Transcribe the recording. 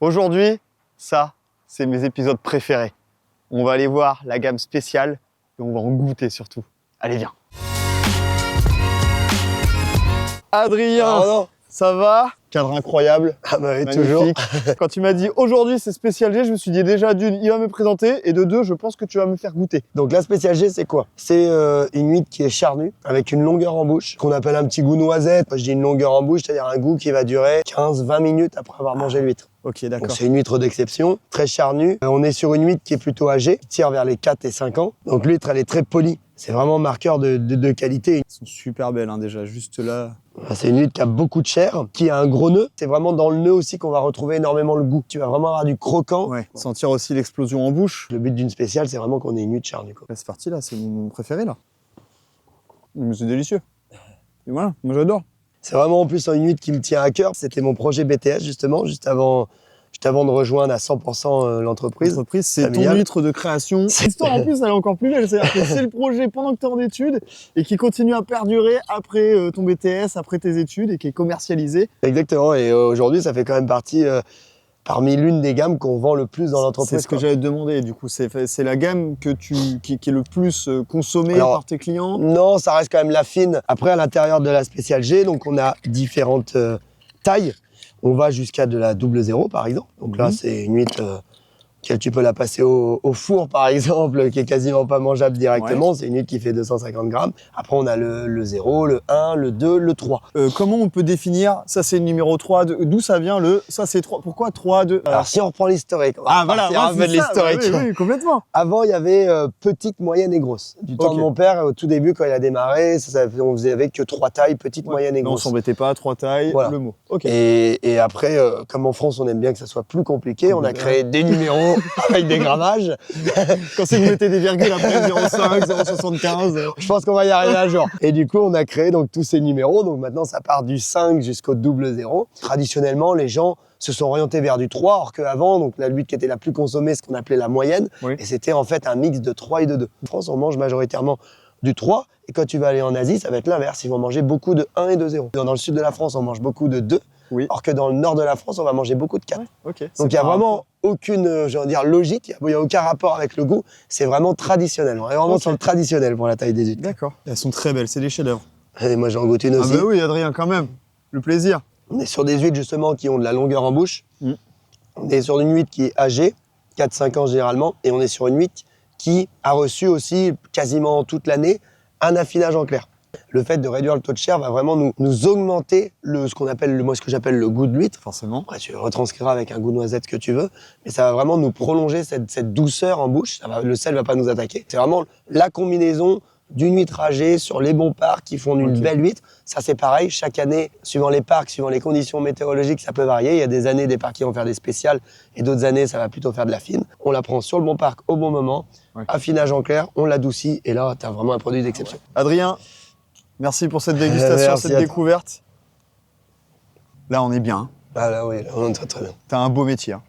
Aujourd'hui, ça, c'est mes épisodes préférés. On va aller voir la gamme spéciale et on va en goûter surtout. Allez, viens. Adrien, ça va? Cadre incroyable. Ah bah oui, magnifique. toujours. Quand tu m'as dit aujourd'hui c'est spécial G, je me suis dit déjà d'une, il va me présenter et de deux, je pense que tu vas me faire goûter. Donc la spécial G, c'est quoi? C'est une huître qui est charnue, avec une longueur en bouche, qu'on appelle un petit goût noisette. Moi, je dis une longueur en bouche, c'est-à-dire un goût qui va durer 15-20 minutes après avoir mangé l'huître. Ok, Donc d'accord. c'est une huître d'exception, très charnue. On est sur une huître qui est plutôt âgée, qui tire vers les 4 et 5 ans. Donc l'huître, elle est très polie. C'est vraiment marqueur de qualité. Elles sont super belles, hein, déjà, juste là. C'est une huître qui a beaucoup de chair, qui a un gros nœud. C'est vraiment dans le nœud aussi qu'on va retrouver énormément le goût. Tu vas vraiment avoir du croquant. Ouais. Sentir aussi l'explosion en bouche. Le but d'une spéciale, c'est vraiment qu'on ait une huître charnue, quoi. Là, c'est parti, là, c'est mon préféré, là. Mais c'est délicieux. Et voilà, moi j'adore. C'est vraiment en plus une huître qui me tient à cœur. C'était mon projet BTS, justement, juste avant de rejoindre à 100% l'entreprise. L'entreprise, c'est ton familiale. huître de création. L'histoire, en plus, elle est encore plus belle. C'est-à-dire que c'est le projet pendant que tu es en études et qui continue à perdurer après ton BTS, après tes études et qui est commercialisé. Exactement. Et aujourd'hui, ça fait quand même partie parmi l'une des gammes qu'on vend le plus dans l'entreprise. C'est ce que j'allais te demander. Du coup, c'est la gamme qui est le plus consommée Alors, par tes clients. Non, ça reste quand même la fine. Après, à l'intérieur de la spéciale G, donc on a différentes tailles. On va jusqu'à de la 00 par exemple. Donc là, c'est une huître que tu peux la passer au four par exemple, qui est quasiment pas mangeable directement. Ouais. C'est une huître qui fait 250 grammes. Après, on a le 0, le 1, le 2, le 3. Comment on peut définir, ça c'est le numéro 3, d'où ça vient ça c'est 3, pourquoi 3, 2 Alors si on reprend l'historique, voilà, un peu de l'historique. Oui, complètement. Avant, il y avait petite, moyenne et grosse. Du temps de mon père, au tout début, quand il a démarré, on faisait avec que 3 tailles, petite, moyenne et grosse. On s'embêtait pas, 3 tailles, voilà. Le mot. Et après, comme en France, on aime bien que ça soit plus compliqué, on a créé des numéros avec des grammages. Quand c'est que vous mettez des virgules après 0,5, 0,75. Je pense qu'on va y arriver un jour. Et du coup, on a créé donc tous ces numéros. Donc maintenant, ça part du 5 jusqu'au 00. Traditionnellement, les gens se sont orientés vers du 3, or qu'avant, donc la huître qui était la plus consommée, ce qu'on appelait la moyenne, et c'était en fait un mix de 3 et de 2. En France, on mange majoritairement du 3, et quand tu vas aller en Asie, ça va être l'inverse. Ils vont manger beaucoup de 1 et de 0. Dans le sud de la France, on mange beaucoup de 2, or que dans le nord de la France, on va manger beaucoup de 4. Donc il n'y a vraiment aucune logique, il n'y a aucun rapport avec le goût. C'est vraiment traditionnel. On est vraiment sur le traditionnel pour la taille des huîtres. D'accord. Elles sont très belles, c'est des chefs-d'œuvre. Et moi, j'en goûte une aussi. Ah bah oui, Adrien, quand même. Le plaisir. On est sur des huîtres justement qui ont de la longueur en bouche. On est sur une huître qui est âgée, 4-5 ans généralement, et on est sur une huître qui a reçu aussi quasiment toute l'année un affinage en clair. Le fait de réduire le taux de chair va vraiment nous augmenter ce que j'appelle le goût de l'huître. Forcément. Après, tu retranscriras avec un goût de noisette que tu veux, mais ça va vraiment nous prolonger cette douceur en bouche. Le sel va pas nous attaquer. C'est vraiment la combinaison d'une huître âgée sur les bons parcs qui font une belle huître. Ça, c'est pareil. Chaque année, suivant les parcs, suivant les conditions météorologiques, ça peut varier. Il y a des années, des parcs qui vont faire des spéciales et d'autres années, ça va plutôt faire de la fine. On la prend sur le bon parc au bon moment. Affinage en clair, on l'adoucit et là, tu as vraiment un produit d'exception. Adrien, merci pour cette dégustation, cette découverte. Là, on est bien. Ah là, oui, là, on est très très bien. T'as un beau métier. Hein.